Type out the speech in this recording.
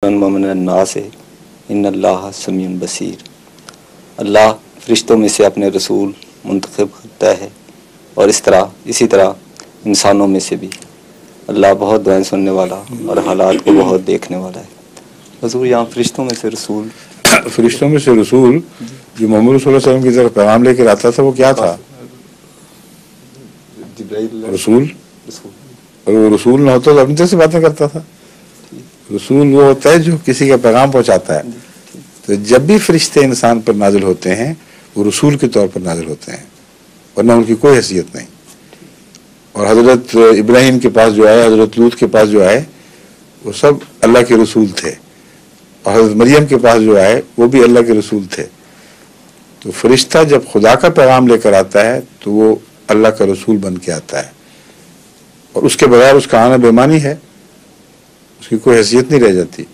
नास इन्नल्लाह समीउन बसीर। अल्लाह फरिश्तों में से अपने रसूल मुंतखब करता है और इसी तरह इंसानों में से भी। अल्लाह बहुत दुआएं सुनने वाला और हालात को बहुत देखने वाला है। हुज़ूर यहाँ फरिश्तों में से रसूल जो मोहम्मद रसूलुल्लाह सल्लल्लाहु अलैहि वसल्लम की तरफ पैगाम लेकर आता था वो क्या था? रसूल। और वो रसूल ना होता तो अपनी तरह से बातें करता था। रसूल वो होता है जो किसी का पैगाम पहुंचाता है। तो जब भी फरिश्ते इंसान पर नाजिल होते हैं वो रसूल के तौर पर नाजिल होते हैं, वरना उनकी कोई हैसियत नहीं। और हजरत इब्राहिम के पास जो आए, हजरत लूत के पास जो आए, वो सब अल्लाह के रसूल थे। और हजरत मरियम के पास जो आए वो भी अल्लाह के रसूल थे। तो फरिश्ता जब खुदा का पैगाम लेकर आता है तो वो अल्लाह का रसूल बन के आता है, और उसके बगैर उसका आना बेमानी है, उसकी कोई हैसियत नहीं रह जाती।